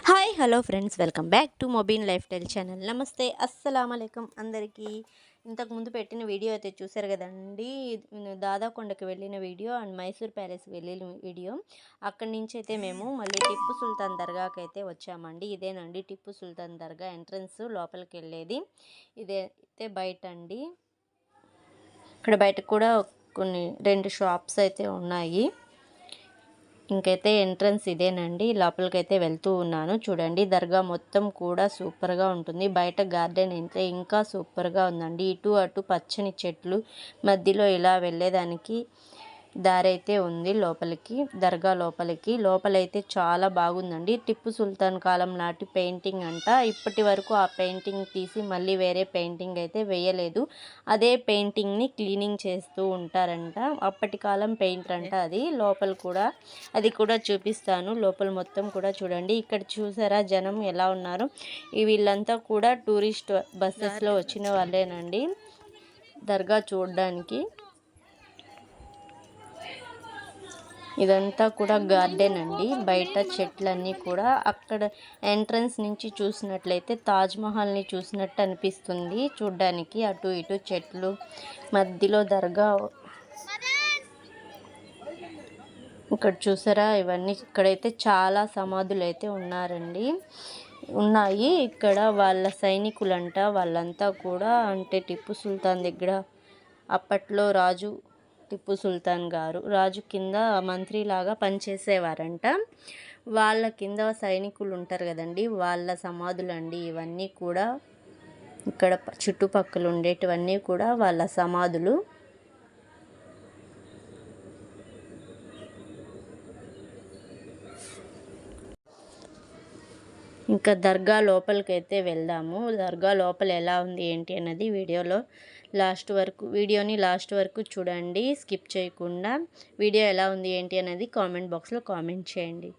Hi hello friends, welcome back to Mobeen life style channel. నమస్తే, అస్సలం అయికం అందరికీ. ఇంతకుముందు పెట్టిన వీడియో అయితే చూసారు కదండి, దాదాకొండకి వెళ్ళిన వీడియో అండ్ మైసూర్ ప్యాలెస్కి వెళ్ళిన వీడియో. అక్కడి నుంచి అయితే మేము మళ్ళీ టిప్పు సుల్తాన్ దర్గాకి అయితే వచ్చామండి. ఇదేనండి టిప్పు సుల్తాన్ దర్గా ఎంట్రన్స్, లోపలికి వెళ్ళేది ఇదైతే బయట అండి. ఇక్కడ బయట కూడా కొన్ని 2 షాప్స్ అయితే ఉన్నాయి. ఇంకైతే ఎంట్రన్స్ ఇదేనండి. లోపలికైతే వెళ్తూ ఉన్నాను. చూడండి, దర్గా మొత్తం కూడా సూపర్గా ఉంటుంది. బయట గార్డెన్ అయితే ఇంకా సూపర్గా ఉందండి. ఇటు అటు పచ్చని చెట్లు, మధ్యలో ఇలా వెళ్ళేదానికి దారి అయితే ఉంది లోపలికి, దర్గా లోపలికి. లోపలైతే చాలా బాగుందండి. టిప్పు సుల్తాన్ కాలం నాటి పెయింటింగ్ అంట. ఇప్పటి వరకు ఆ పెయింటింగ్ తీసి మళ్ళీ వేరే పెయింటింగ్ అయితే వేయలేదు. అదే పెయింటింగ్ని క్లీనింగ్ చేస్తూ ఉంటారంట. అప్పటి కాలం పెయింట్ అంట అది. లోపల కూడా అది కూడా చూపిస్తాను. లోపల మొత్తం కూడా చూడండి. ఇక్కడ చూసారా జనం ఎలా ఉన్నారు. వీళ్ళంతా కూడా టూరిస్ట్ బస్సెస్లో వచ్చిన వాళ్ళేనండి దర్గా చూడడానికి. ఇదంతా కూడా గార్డెన్ అండి. బయట చెట్లన్నీ కూడా, అక్కడ ఎంట్రన్స్ నుంచి చూసినట్లయితే తాజ్మహల్ని చూసినట్టు అనిపిస్తుంది చూడ్డానికి. అటు ఇటు చెట్లు, మధ్యలో దర్గా. ఇక్కడ చూసారా ఇవన్నీ. ఇక్కడైతే చాలా సమాధులు అయితే ఉన్నాయి. ఇక్కడ వాళ్ళ సైనికులంట. వాళ్ళంతా కూడా అంటే టిప్పు సుల్తాన్ దగ్గర అప్పట్లో రాజు టిప్పు సుల్తాన్ గారు రాజు కింద మంత్రిలాగా పనిచేసేవారంట. వాళ్ళ కింద సైనికులు ఉంటారు కదండి, వాళ్ళ సమాధులండి ఇవన్నీ కూడా. ఇక్కడ చుట్టుపక్కల ఉండేటివన్నీ కూడా వాళ్ళ సమాధులు. ఇంకా దర్గా లోపలికైతే వెళ్దాము. దర్గా లోపల ఎలా ఉంది ఏంటి అన్నది వీడియోని లాస్ట్ వరకు చూడండి, స్కిప్ చేయకుండా. వీడియో ఎలా ఉంది ఏంటి అనేది కామెంట్ బాక్స్లో కామెంట్ చేయండి.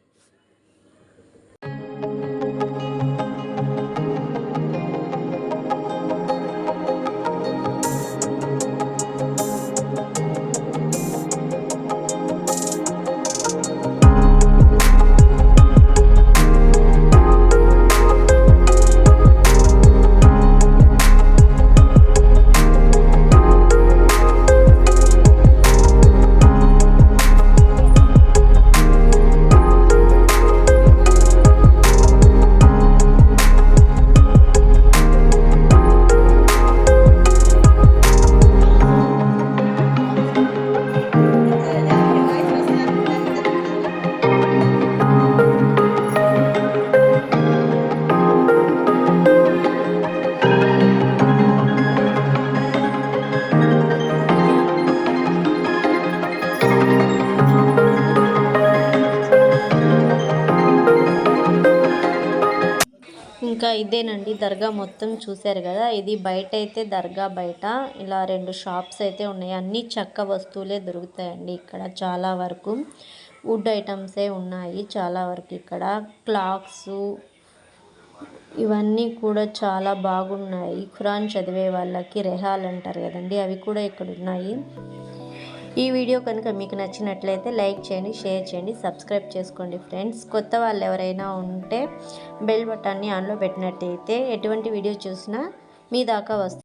ఇంకా ఇదేనండి దర్గా మొత్తం చూశారు కదా. ఇది బయట అయితే దర్గా బయట ఇలా 2 షాప్స్ అయితే ఉన్నాయి. అన్నీ చెక్క వస్తువులే దొరుకుతాయండి ఇక్కడ. చాలా వరకు వుడ్ ఐటమ్సే ఉన్నాయి చాలా వరకు. ఇక్కడ క్లాక్స్ ఇవన్నీ కూడా చాలా బాగున్నాయి. ఖురాన్ చదివే వాళ్ళకి రెహాల్ అంటారు కదండి, అవి కూడా ఇక్కడ ఉన్నాయి. ఈ వీడియో కనుక మీకు నచ్చినట్లయితే లైక్ చేయండి, షేర్ చేయండి, సబ్స్క్రైబ్ చేసుకోండి ఫ్రెండ్స్. కొత్త వాళ్ళు ఎవరైనా ఉంటే బెల్ బటన్ని ఆన్లో పెట్టినట్టయితే ఎటువంటి వీడియో చూసినా మీ దాకా వస్తుంది.